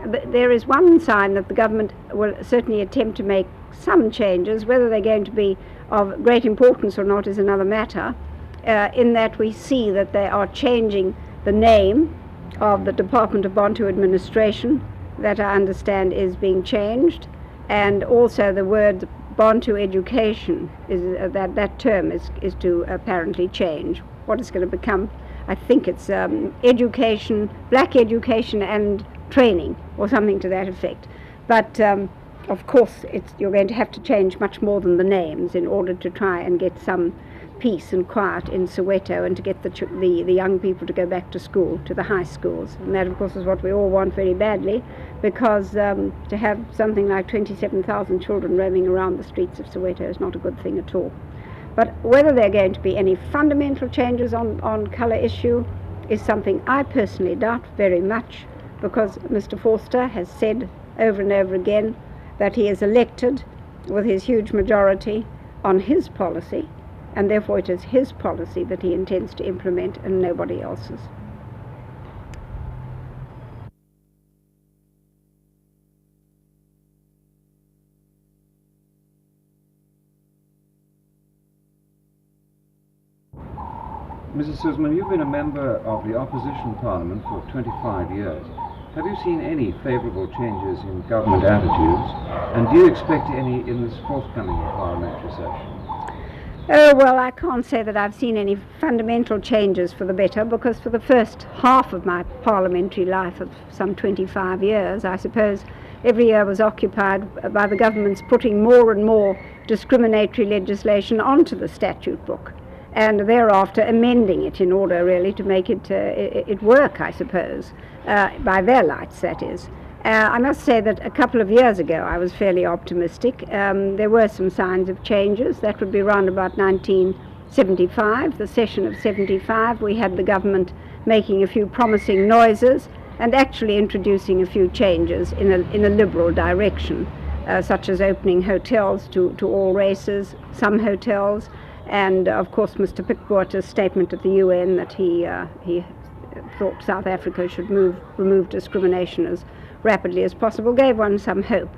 there is one sign that the government will certainly attempt to make some changes. Whether they're going to be of great importance or not is another matter, in that we see that they are changing the name of the Department of Bantu Administration, that I understand is being changed, and also the word Bantu education, is that term is to apparently change. What it's going to become, I think it's education, black education and training, or something to that effect. But of course you're going to have to change much more than the names in order to try and get some peace and quiet in Soweto, and to get the young people to go back to school, to the high schools. And that of course is what we all want very badly, because to have something like 27,000 children roaming around the streets of Soweto is not a good thing at all. But whether there are going to be any fundamental changes on colour issue is something I personally doubt very much, because Mr. Forster has said over and over again that he is elected with his huge majority on his policy, and therefore it is his policy that he intends to implement and nobody else's. Mrs. Suzman, you've been a member of the opposition parliament for 25 years. Have you seen any favourable changes in government attitudes, and do you expect any in this forthcoming parliamentary session? Oh, well, I can't say that I've seen any fundamental changes for the better, because for the first half of my parliamentary life of some 25 years, I suppose every year was occupied by the government's putting more and more discriminatory legislation onto the statute book, and thereafter amending it in order really to make it work, I suppose, by their lights, that is. I must say that a couple of years ago I was fairly optimistic. There were some signs of changes. That would be around about 1975, the session of 75. We had the government making a few promising noises and actually introducing a few changes in a liberal direction, such as opening hotels to all races, some hotels, and of course Mr. Pittwater's statement at the UN that he thought South Africa should remove discrimination as rapidly as possible gave one some hope.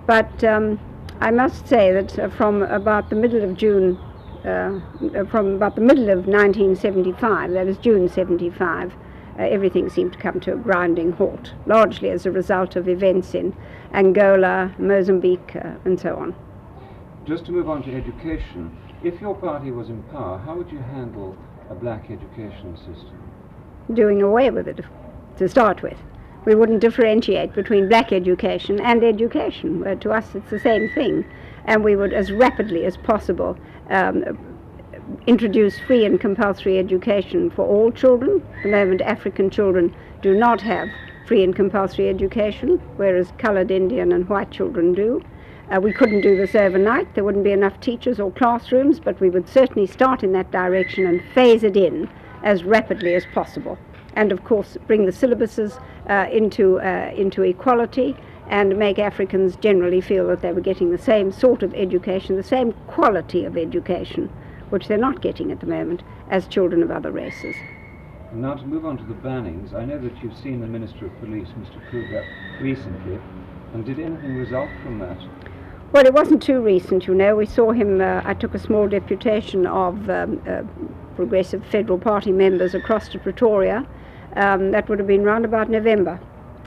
But I must say that from about the middle of June, from about the middle of 1975, that is June 75, everything seemed to come to a grinding halt, largely as a result of events in Angola, Mozambique, and so on. Just to move on to education, if your party was in power, how would you handle a black education system? Doing away with it, to start with. We wouldn't differentiate between black education and education. To us it's the same thing, and we would as rapidly as possible introduce free and compulsory education for all children. At the moment African children do not have free and compulsory education, whereas coloured, Indian and white children do. We couldn't do this overnight. There wouldn't be enough teachers or classrooms, but we would certainly start in that direction and phase it in as rapidly as possible. And of course bring the syllabuses into equality, and make Africans generally feel that they were getting the same sort of education, the same quality of education, which they're not getting at the moment, as children of other races. And now to move on to the bannings, I know that you've seen the Minister of Police, Mr. Kruger, recently, and did anything result from that? Well, it wasn't too recent, you know. We saw him, I took a small deputation of Progressive Federal Party members across to Pretoria. That would have been round about November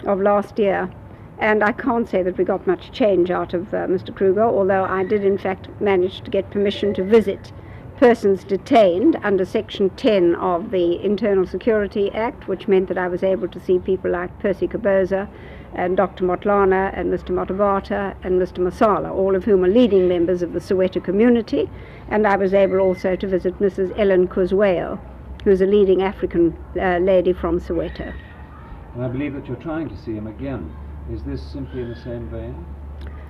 of last year. And I can't say that we got much change out of Mr. Kruger, although I did in fact manage to get permission to visit persons detained under Section 10 of the Internal Security Act, which meant that I was able to see people like Percy Kaboza and Dr. Motlana and Mr. Motabata and Mr. Masala, all of whom are leading members of the Soweto community. And I was able also to visit Mrs. Ellen Kuzweo, who's a leading African lady from Soweto. And I believe that you're trying to see him again. Is this simply in the same vein?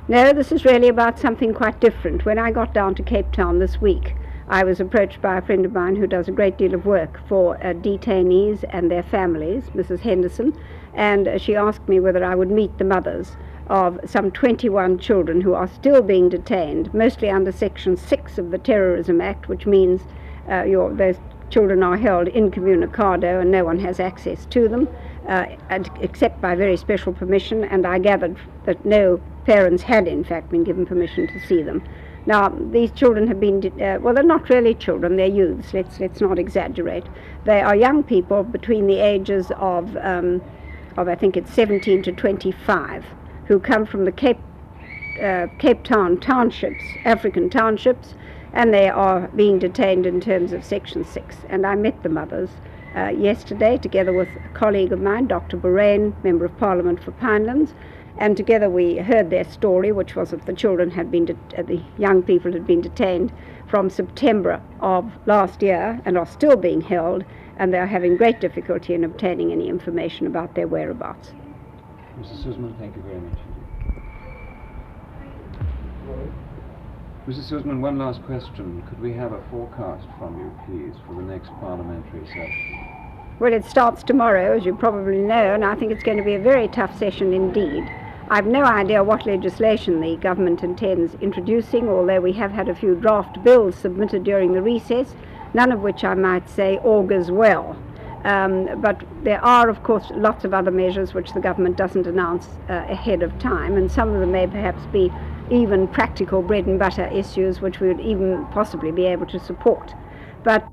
No, this is really about something quite different. When I got down to Cape Town this week, I was approached by a friend of mine who does a great deal of work for detainees and their families, Mrs. Henderson, and she asked me whether I would meet the mothers of some 21 children who are still being detained, mostly under Section 6 of the Terrorism Act, which means those children are held incommunicado and no one has access to them. except by very special permission, and I gathered that no parents had in fact been given permission to see them. Now, these children have been, well, they're not really children, they're youths, let's not exaggerate. They are young people between the ages of I think it's 17 to 25, who come from the Cape Town townships, African townships, and they are being detained in terms of Section 6. And I met the mothers yesterday, together with a colleague of mine, Dr. Borain, Member of Parliament for Pinelands, and together we heard their story, which was that the children had been, the young people had been detained from September of last year and are still being held, and they are having great difficulty in obtaining any information about their whereabouts. Mrs. Suzman, thank you very much. Mrs. Suzman, one last question. Could we have a forecast from you, please, for the next parliamentary session? Well, it starts tomorrow, as you probably know, and I think it's going to be a very tough session indeed. I've no idea what legislation the government intends introducing, although we have had a few draft bills submitted during the recess, none of which I might say augurs well. But there are, of course, lots of other measures which the government doesn't announce ahead of time, and some of them may perhaps be even practical bread and butter issues which we would even possibly be able to support. But